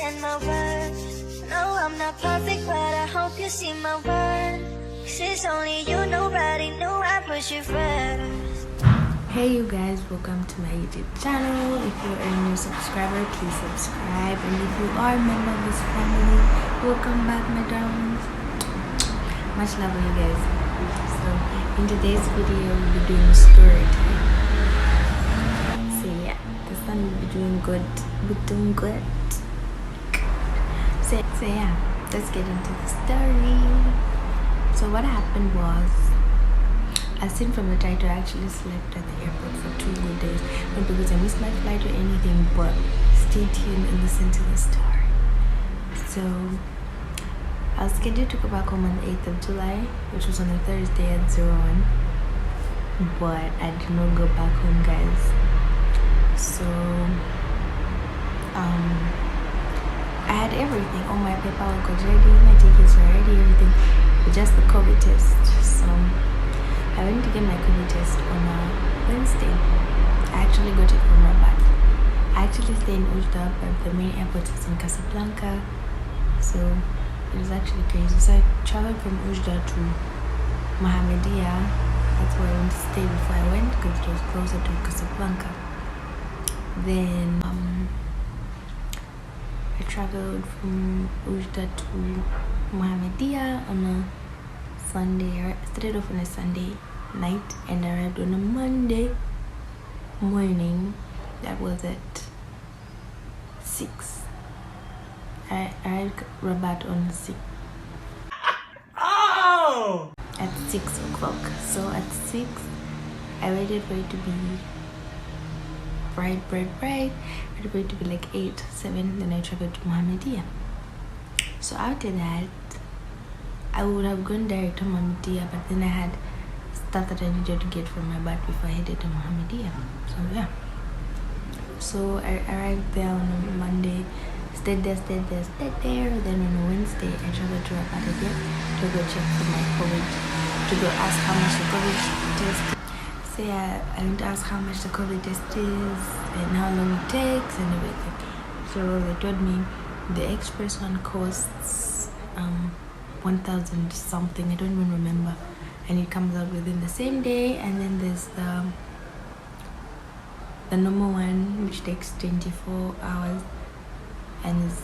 and my words. No, I'm not perfect, but I hope you see my worth. 'Cause it's only you, nobody knew I put you first. Hey you guys, welcome to my YouTube channel. If you're a new subscriber, please subscribe, and if you are a member of this family, welcome back, my darlings. Much love you guys. So in today's video we'll be doing a story time. So yeah, this one will be doing good. We're doing good. So yeah, let's get into the story. So what happened was, as seen from the title, I actually slept at the airport for 2 good days. Not because I missed my flight or anything, but stay tuned and listen to the story. So I was scheduled to go back home on the 8th of July, which was on a Thursday at 01. But I did not go back home, guys. So I had everything. All my paperwork was ready, my tickets were ready, everything. Just the COVID test. So I went to get my COVID test on a Wednesday. I actually got it from Rabat. I actually stay in Ujda, but the main airport is in Casablanca. So it was actually crazy. So I traveled from Ujda to Mohammedia. That's where I went to stay before I went, because it was closer to Casablanca. Then I traveled from Ujda to Mohammedia on a Sunday. I started off on a Sunday night and arrived on a Monday morning. That was at 6. I arrived Rabat on 6. Oh! At 6 o'clock. So at 6, I waited for it to be bright. I waited for it to be like 8, 7. Then I traveled to Mohammedia. So after that, I would have gone direct to Mohammedia, but then I had stuff that I needed to get from my bag before I headed to Mohammedia. So yeah. So I arrived there on a Monday, stayed there. Then on a Wednesday, I traveled to Rabat again to go check for my COVID, to go ask how much the COVID test. So yeah, I went to ask how much the COVID test is and how long it takes and everything. So they told me the express one costs 1,000 something, I don't even remember, and it comes out within the same day. And then there's the normal one, which takes 24 hours and is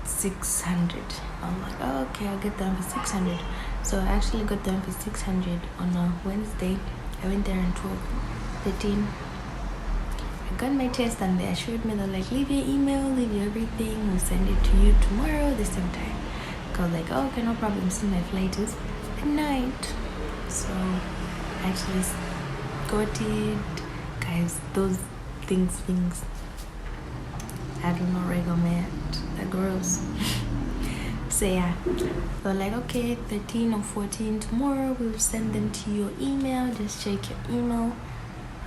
600. I'm like, oh, okay, I'll get them for 600. So I actually got them for 600 on a Wednesday. I went there on 12:13. I got my test and they assured me, they're like, leave your email, leave your everything, we'll send it to you tomorrow this same time. I was like, oh, okay, no problem. See, my flight is at night. So I actually got it. Guys, those things, I don't know, recommend. They're gross. So yeah, they're like, okay, 13 or 14 tomorrow, we'll send them to your email. Just check your email.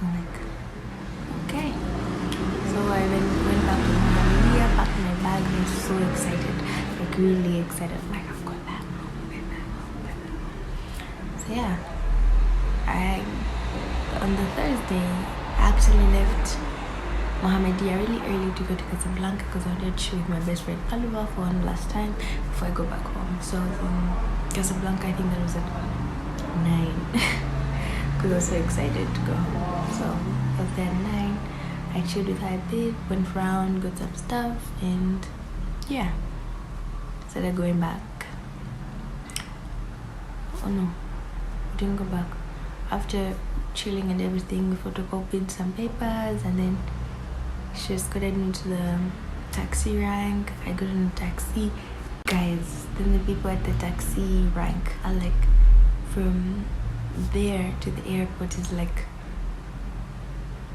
I'm like, okay. So I went back to Mohammedia, packed my bag. I was so excited, like really excited. I'm like, I'm going back home. So yeah, on the Thursday, I actually left Mohammedia really early to go to Casablanca, because I wanted to chill with my best friend Oliver for one last time before I go back home. So I was in Casablanca, I think that was at 9 because I was so excited to go home. So I was there at 9. I chilled with her a bit, went around, got some stuff, and yeah, started going back. Oh no, I didn't go back. After chilling and everything, we photocopied some papers, and then she escorted me to the taxi rank. I got in a taxi. Guys, then the people at the taxi rank are like, from there to the airport is like,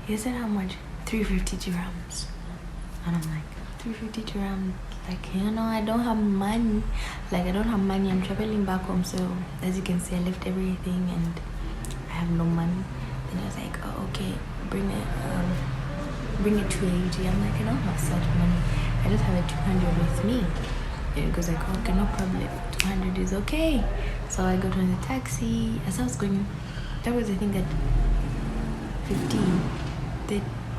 he said how much? 350 dirhams. And I'm like, 350 dirhams? Like, you know, I don't have money. I'm traveling back home. So as you can see, I left everything and I have no money. Then I was like, oh, okay, bring it 280. I'm like, I don't have such money. I just have a 200 with me. And it goes like, okay, no problem. 200 is okay. So I got on the taxi. As I was going, that was I think at 15.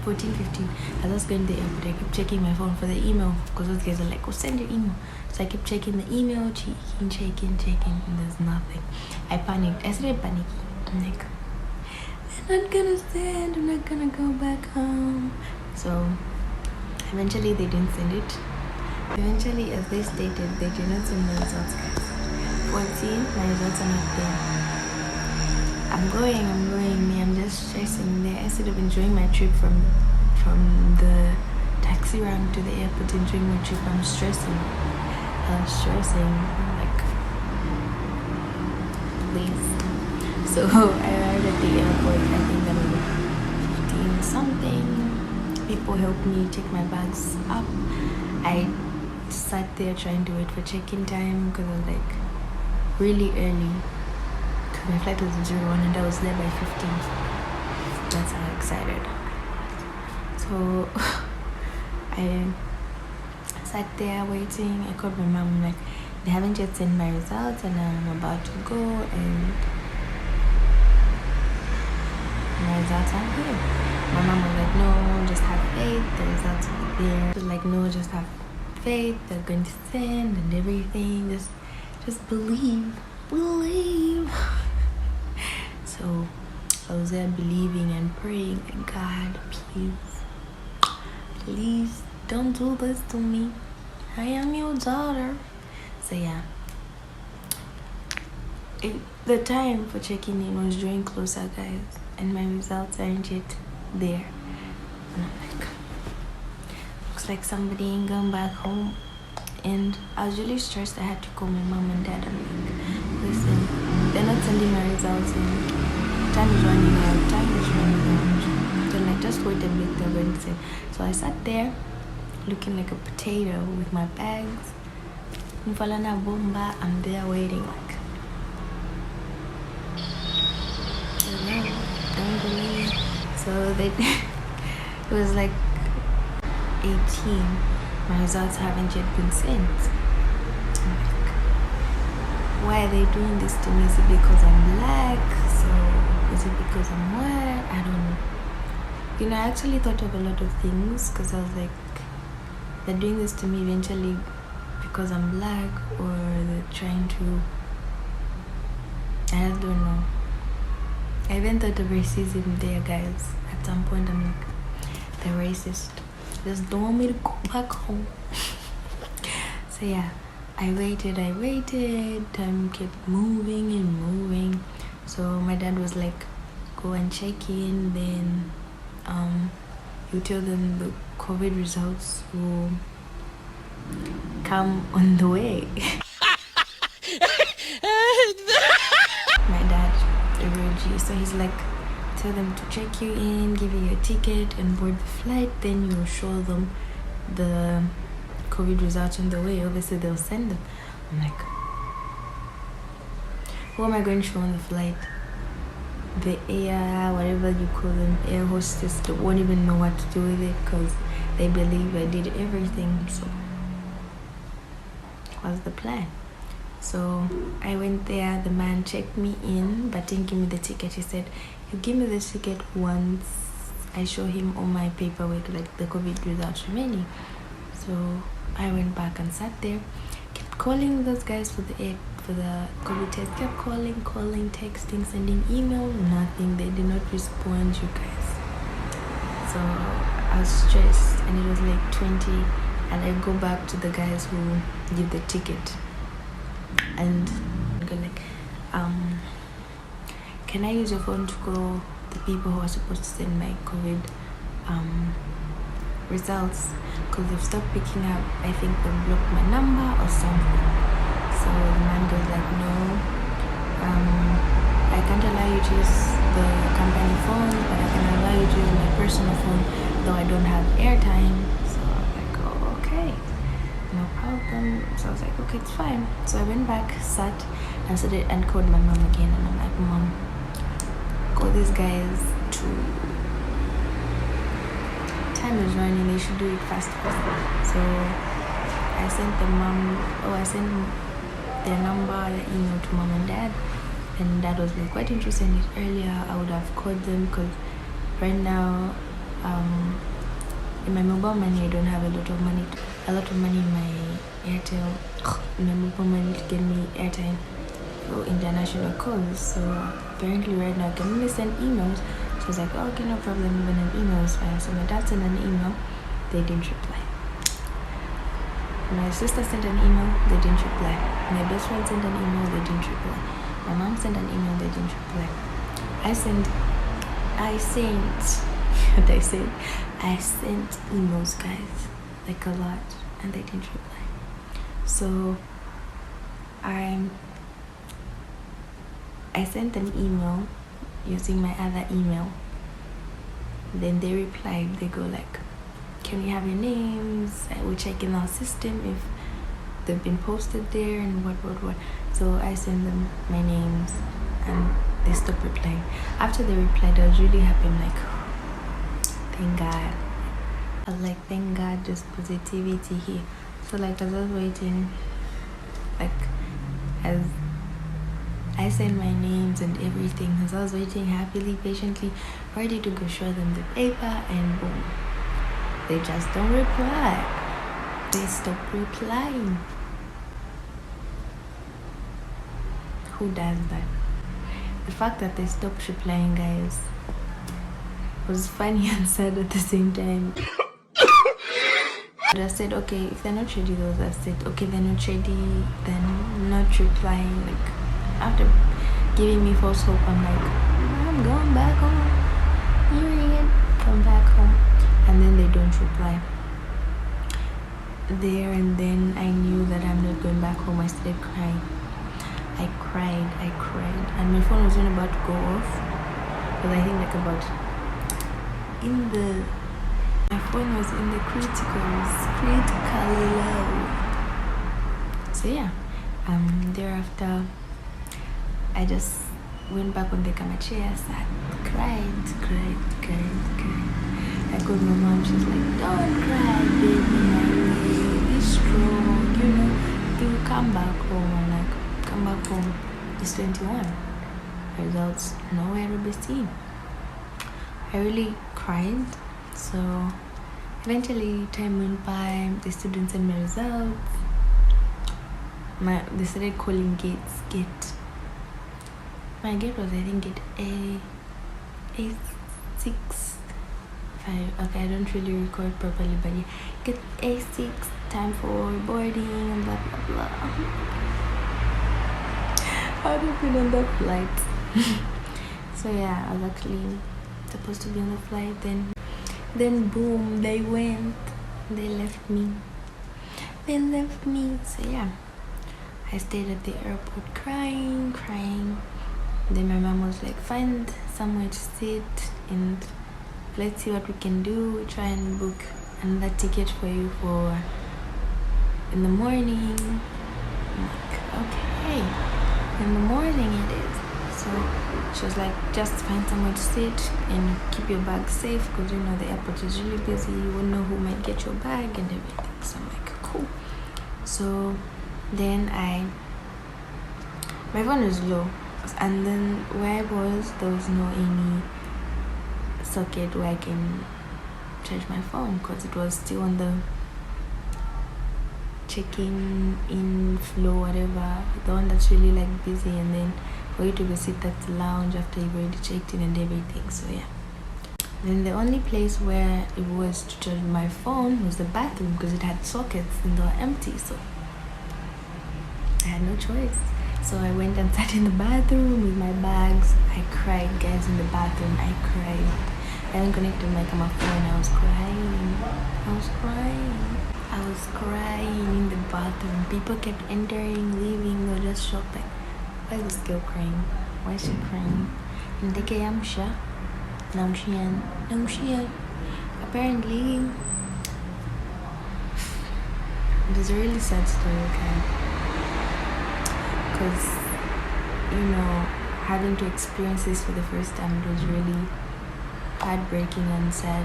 14:15. I was going to the airport. I kept checking my phone for the email because those guys are like, "Oh, send your email." So I kept checking the email, checking, and there's nothing. I panicked. I started panicking. I'm like, "I'm not gonna send. I'm not gonna go back home." So eventually they didn't send it. Eventually, as they stated, they did not send my results, guys. 14, my results are not there. I'm going. Me, I'm just stressing there. I sort of enjoying my trip from the taxi rank to the airport, enjoying my trip. I'm stressing. I'm like, please. So I arrived at the airport. I think I'm 15 something. People helped me take my bags up. I sat there trying to wait for check-in time because I was like really early. My flight was 01 and I was there by 15. That's how excited. So I sat there waiting. I called my mom. I'm like, they haven't yet sent my results and I'm about to go and my results aren't here. My mom was like, no, just have faith. The results are there. She was like, no, just have faith. They're going to send and everything. Just believe. So I was there believing and praying, God, please don't do this to me. I am your daughter. So yeah, the time for checking in was drawing closer, guys, and my results aren't yet there. And I'm like, looks like somebody ain't going back home. And I was really stressed. I had to call my mom and dad. I'm like, listen, they're not sending my results in. Time is running out. They're like, just wait a bit, they're going to send. So I sat there looking like a potato with my bags. Mfalana bomba, I'm there waiting like, don't believe. So they it was like 18. My results haven't yet been sent. I'm like, why are they doing this to me? Is it because I'm black? So is it because I'm white? I don't know. You know, I actually thought of a lot of things because I was like, they're doing this to me eventually because I'm black, or they're trying to, I just don't know. I even thought of racism there, guys. At some point I'm like, they're racist. They just don't want me to go back home. So yeah, I waited. Time kept moving. So my dad was like, go and check in, then you tell them the COVID results will come on the way. My dad, the real G, so he's like, tell them to check you in, give you your ticket and board the flight, then you'll show them the COVID results on the way. Obviously they'll send them. I'm like, who am I going to show on the flight? The air, whatever you call them, air hostess, they won't even know what to do with it because they believe I did everything. So what's the plan? So I went there. The man checked me in but didn't give me the ticket. He said, you give me the ticket once I show him all my paperwork, like the COVID results remaining. So I went back and sat there, kept calling those guys for the COVID test, kept calling, texting, sending email, nothing. They did not respond, you guys. So I was stressed and it was like 20, and I go back to the guys who give the ticket and go like, can I use your phone to call the people who are supposed to send my COVID results, because they've stopped picking up. I think they blocked my number or something. So the man goes like, no, I can't allow you to use the company phone, but I can allow you to use my personal phone, though I don't have airtime. So I was like, oh, okay, no problem. So I was like, okay, it's fine. So I went back, sat, and called my mom again, and I'm like, Mom, call these guys to, time is running, they should do it fast. So I sent their number, their email to Mom and Dad, and Dad was like, quite interested in it earlier. I would have called them because right now in my mobile money I don't have a lot of money in my Airtel, in my mobile money to get me airtime for international calls. So apparently right now I can only send emails. So I was like, oh, okay, no problem, even an email is fine. So my dad sent an email, they didn't reply. My sister sent an email, they didn't reply. My best friend sent an email, they didn't reply. My mom sent an email, they didn't reply. I sent emails, guys, like a lot, and they didn't reply. So I sent an email using my other email. Then they replied, they go like, can we have your names? We check in our system if they've been posted there and what. So I sent them my names and they stopped replying. After they replied, I was really happy. I'm like, thank God. I was like, thank God, there's positivity here. So like as I was waiting, like as I sent my names and everything, as I was waiting happily, patiently, ready to go show them the paper, and boom, they just don't reply. They stop replying. Who does that? The fact that they stopped replying, guys, was funny and sad at the same time. But I said, okay, if they're not ready, those I said, okay, they're not ready, then not replying. Like after giving me false hope, I'm like, I'm going back home. Hearing it, come back home. And then they don't reply. There and then I knew that I'm not going back home. I started crying. I cried. And my phone wasn't about to go off. But I think like my phone was in the critical low. So yeah, thereafter I just went back on the camera chair, sat, cried. I called my mom. She's like, don't cry, baby, be strong, you will come back home. And like, come back home. It's 21. Results nowhere to be seen. I really cried. So eventually time went by, the students sent me results. They started calling gate. My gate was, I think, gate A6. Okay, I don't really record properly, but yeah, get A6, time for boarding and blah blah blah. How did I been on that flight? So yeah, I was actually supposed to be on the flight, then boom, they went. They left me. So yeah, I stayed at the airport crying. Then my mom was like, find somewhere to sit and let's see what we can do. We try and book another ticket for you for in the morning. I'm like, okay, in the morning it is. So she was like, just find somewhere to sit and keep your bag safe, because you know the airport is really busy. You won't know who might get your bag and everything. So I'm like, cool. So then my phone was low, and then where I was, there was no any socket where I can charge my phone, because it was still on the checking in flow, whatever, the one that's really like busy, and then for you to go sit at the lounge after you've already checked in and everything. So yeah, then the only place where it was to charge my phone was the bathroom, because it had sockets and they were empty, so I had no choice. So I went and sat in the bathroom with my bags. I cried, guys, in the bathroom. I cried. I hadn't connected my camera phone. I was crying in the bathroom. People kept entering, leaving. They were just shocked, like, why is this girl crying? Why is she crying? And they came, Namshian. Apparently, it was a really sad story, okay? Because, you know, having to experience this for the first time, it was really heartbreaking and sad.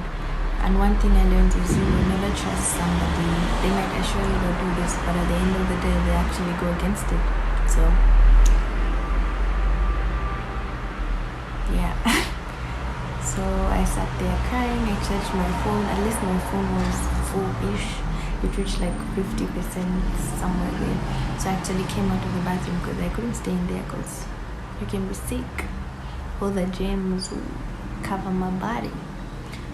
And one thing I learned is you will never trust somebody. They might assure you they'll do this, but at the end of the day, they actually go against it. So yeah. So I I sat there crying. I charged my phone. At least my phone was full-ish. It reached like 50% somewhere there. So I actually came out of the bathroom because I couldn't stay in there because you can be sick. All the germs will cover my body.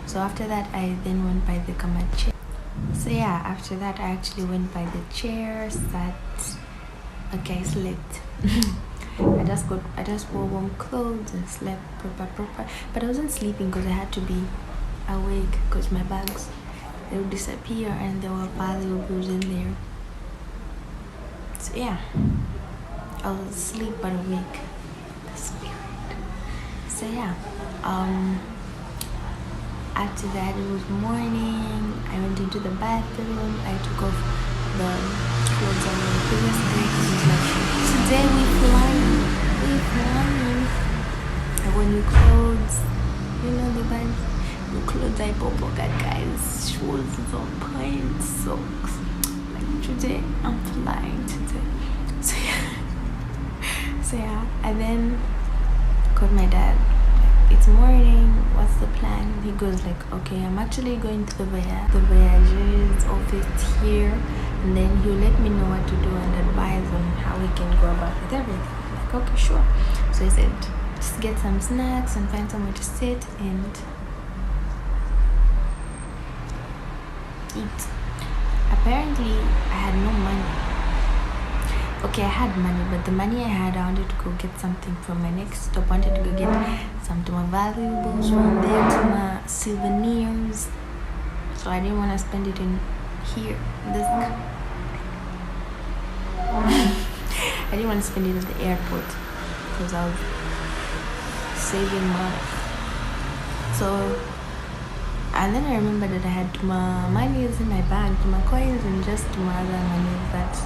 So after that, I then went by the chair. So yeah, after that, I actually went by the chair, sat. Okay, I slept. I just wore warm clothes and slept proper. But I wasn't sleeping because I had to be awake because my bags, they would disappear and there were valuables in there. So yeah, I was asleep but awake. The spirit. So yeah, after that it was morning. I went into the bathroom. I took off the clothes on the previous day because it's like, today we flying. I wore new clothes. You know the band. New clothes I bought guys. Shoes is on point. Socks. Like today I'm flying today. So yeah. And then called my dad. It's morning, what's the plan? He goes like, okay, I'm actually going to the Voyageur's office here, and then he'll let me know what to do and advise on how we can go about with everything. I'm like, okay, sure. So he said, just get some snacks and find somewhere to sit and eat. Apparently, I had no money. Okay, I had money, but the money I had, I wanted to go get something from my next stop. I wanted to go get some to my valuables from there, to my souvenirs. So I didn't want to spend it in here. I didn't want to spend it at the airport because I was saving money. So, and then I remembered that I had my money in my bag, my coins, and just my other money that.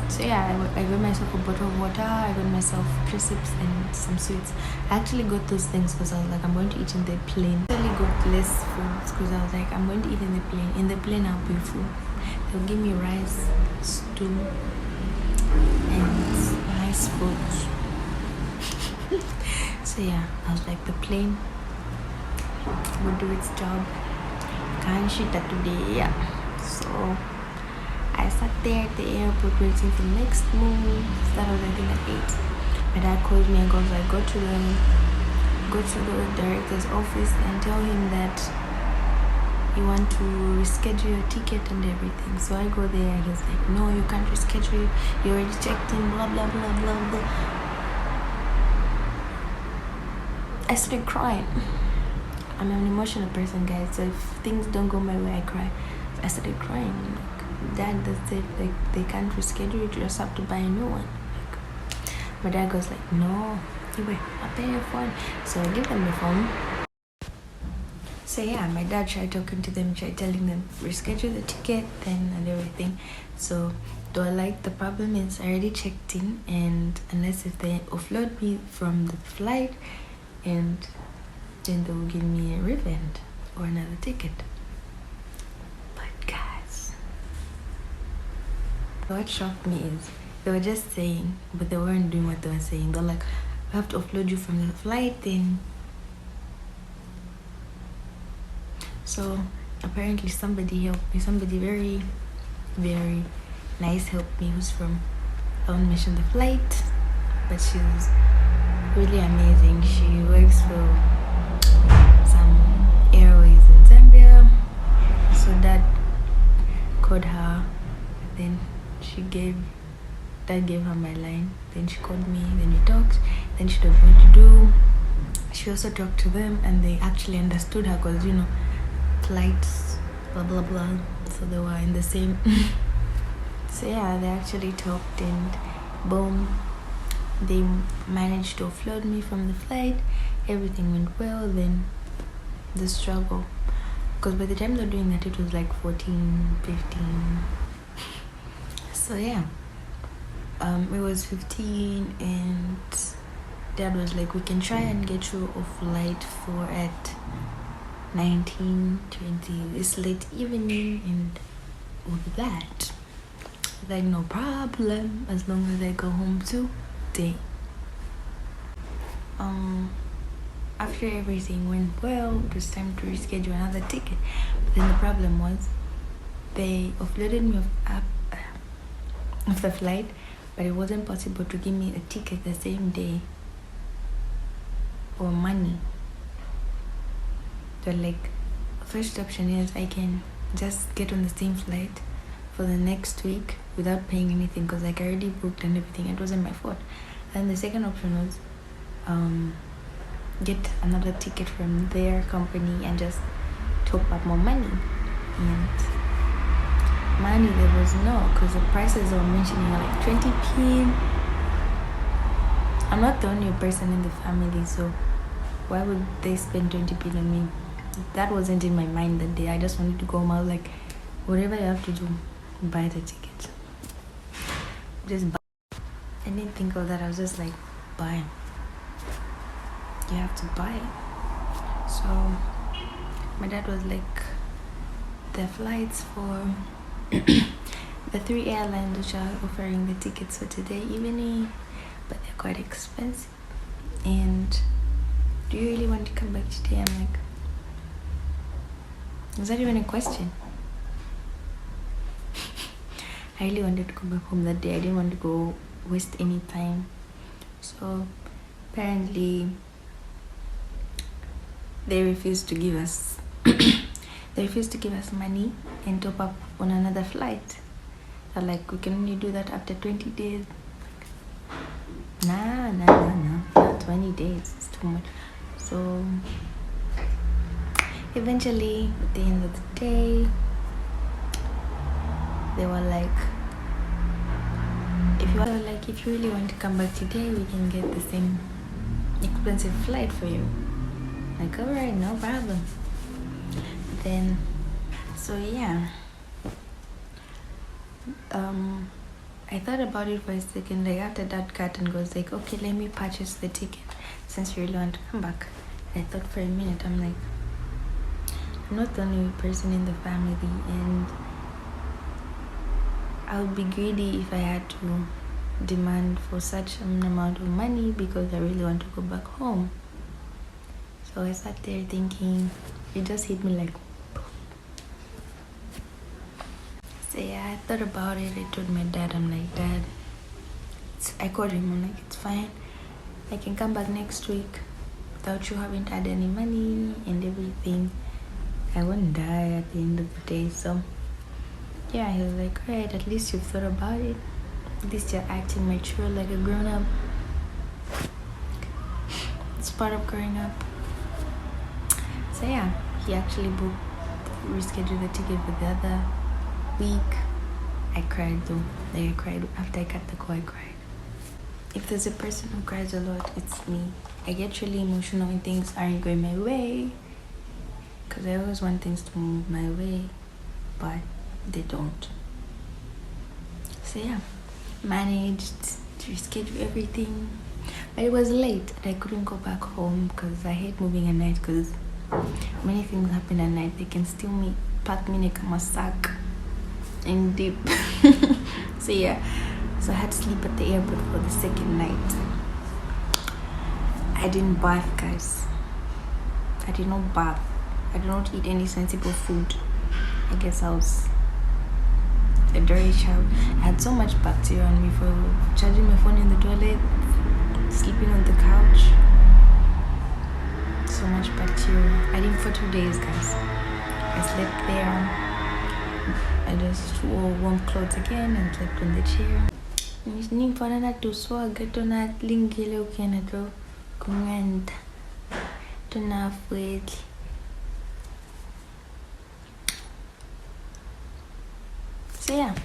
So yeah, I got myself a bottle of water, I got myself crisps and some sweets. I actually got those things because I was like, I'm going to eat in the plane. I actually got less foods because I was like, I'm going to eat in the plane. In the plane, I'll be full. They'll give me rice, stew, and nice food. So yeah, I was like, the plane will do its job. Can't shoot that today, yeah. So I sat there at the airport waiting for the next move. That was I think at 8. My dad called me and goes like, go to the director's office and tell him that you want to reschedule your ticket and everything. So I go there and he's like, no, you can't reschedule. You already checked in, blah blah blah blah blah. I started crying. I'm an emotional person, guys, so if things don't go my way, I cry. So I started crying. Dad said like they can't reschedule it, you just have to buy a new one. Like, my dad goes like, no, I'll pay your phone. So I give them the phone. So yeah, my dad tried talking to them, tried telling them reschedule the ticket then and everything. So though I like, the problem is I already checked in, and unless if they offload me from the flight, and then they will give me a refund or another ticket. What shocked me is they were just saying, but they weren't doing what they were saying. They're like, we have to offload you from the flight then. So apparently somebody helped me. Somebody very, very nice helped me, who's from, I won't mention the flight, but she's really amazing. She works for some airways in Zambia. So Dad called her, then Dad gave her my line, then she called me, then we talked, then she told me what to do. She also talked to them and they actually understood her because, you know, flights, blah blah blah, so they were in the same. So yeah, they actually talked and boom, they managed to offload me from the flight. Everything went well. Then the struggle, because by the time they're doing that it was like 14, 15. So yeah, it was 15 and Dad was like, we can try and get you a flight for at 19, 20 this late evening, and with that, like, no problem, as long as I go home today. after everything went well, it was time to reschedule another ticket. But then the problem was they offloaded me of the flight, but it wasn't possible to give me a ticket the same day or money. So like, first option is I can just get on the same flight for the next week without paying anything, because like I already booked and everything. It wasn't my fault. And the second option was get another ticket from their company and just top up more money. And money there was no, because the prices they were mentioning are like 20p. I'm not the only person in the family, so why would they spend 20p on me? That wasn't in my mind that day. I just wanted to go home. I was like, whatever you have to do, buy the ticket. Just buy. I didn't think of that. I was just like, buy. You have to buy. So my dad was like, the flights for the 3 airlines which are offering the tickets for today evening, but they're quite expensive. And do you really want to come back today? I'm like, is that even a question? I really wanted to go back home that day. I didn't want to go waste any time. So apparently they refused to give us money and top up on another flight. They're like, we can only do that after 20 days. Nah, not 20 days. It's too much. So eventually, at the end of the day, they were like, if you really want to come back today, we can get the same expensive flight for you. Like, alright, no problem. Then, so yeah, I thought about it for a second. Like after that curtain goes like, okay, let me purchase the ticket since you really want to come back. I thought for a minute. I'm like, I'm not the only person in the family, and I would be greedy if I had to demand for such an amount of money because I really want to go back home. So I sat there thinking, it just hit me like, so yeah, I thought about it. I told my dad, I'm like, Dad, I called him, I'm like, it's fine. I can come back next week without you having had any money and everything. I won't die at the end of the day. So yeah, he was like, alright, at least you've thought about it. At least you're acting mature like a grown-up. It's part of growing up. So yeah, he actually rescheduled the ticket for the other week. I cried though. Like I cried after I cut the call. I cried. If there's a person who cries a lot, it's me. I get really emotional when things aren't going my way, because I always want things to move my way, but they don't. So yeah, managed to reschedule everything, but it was late and I couldn't go back home because I hate moving at night, because many things happen at night. They can steal me, pack me like a sack and dip. So yeah, so I had to sleep at the airport for the second night. I didn't bath, guys. I did not bath. I did not eat any sensible food. I guess I was a dirty child. I had so much bacteria on me for charging my phone in the toilet, sleeping on the couch. So much bacteria. I didn't for 2 days, guys. I slept there. I just wore warm clothes again and slept on the chair. Nimfana to swag to not lingilo kanato kumanda to not wait. So yeah,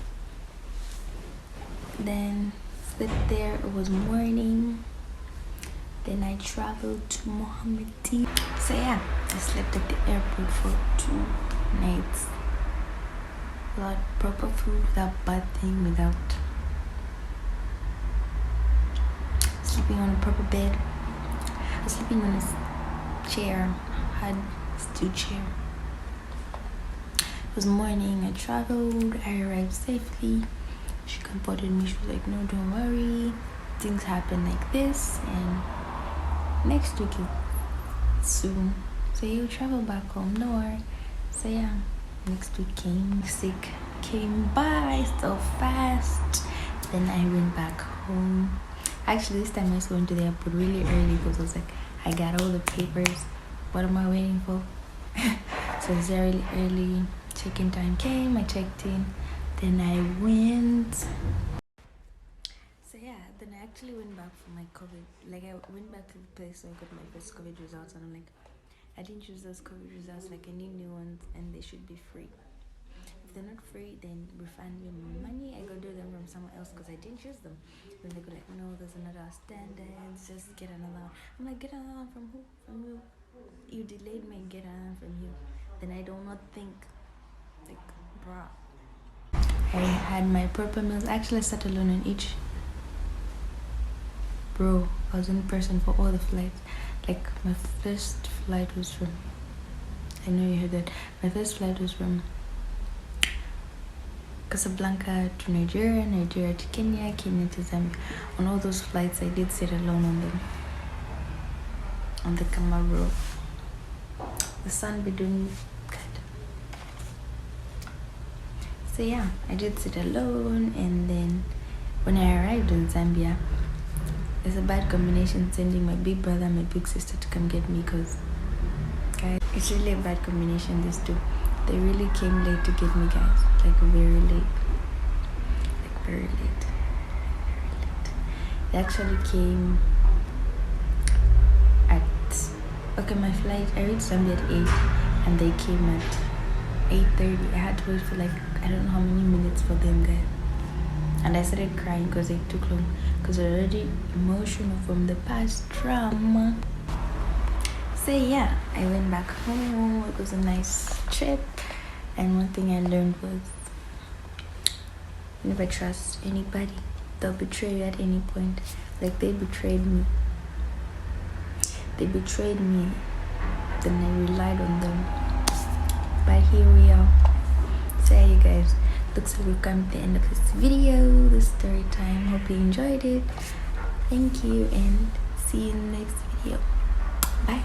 then slept there. It was morning. Then I traveled to Mohammedan. So yeah, I slept at the airport for 2 nights. Without proper food, without bathing, without sleeping on a proper bed. I was sleeping on a chair. I had a steel chair. It was morning. I traveled. I arrived safely. She comforted me. She was like, no, don't worry. Things happen like this. And next week soon. So you travel back home, no worry. So yeah, next week came, sick came by so fast. Then I went back home. Actually, this time I just went to the airport really early because I was like, I got all the papers. What am I waiting for? So it was really early. Check-in time came. I checked in. Then I went. So yeah, then I actually went back for my COVID. Like I went back to the place where I got my first COVID results, and I'm like, I didn't choose those COVID results. Like I need new ones, and they should be free. If they're not free, then refund me my money. I go do them from someone else because I didn't choose them. Then they go like, no, there's another standards. Just get another one. I'm like, get another one from who? From you? You delayed me. Get another one from you. Then I do not think, like, bruh. I had my proper meals. Actually, I sat alone on each. Bro, I was in person for all the flights. Like my first flight was from. I know you heard that. My first flight was from Casablanca to Nigeria, Nigeria to Kenya, Kenya to Zambia. On all those flights, I did sit alone on them. On the camera. The sun be doing good. So yeah, I did sit alone, and then when I arrived in Zambia, it's a bad combination sending my big brother and my big sister to come get me, because guys, it's really a bad combination, these two. They really came late to get me, guys. Like very late. Like very late. Very late. They actually came at, okay, my flight, I reached Zambia at 8 and they came at 8:30. I had to wait for like, I don't know how many minutes for them, guys. And I started crying because they took long, because I was already emotional from the past drama. So yeah, I went back home. It was a nice trip, and one thing I learned was never trust anybody. They'll betray you at any point. Like they betrayed me. They betrayed me, then I relied on them. But here we are. So yeah, you guys, looks like we've come to the end of this video, this story time. Hope you enjoyed it. Thank you, and see you in the next video. Bye.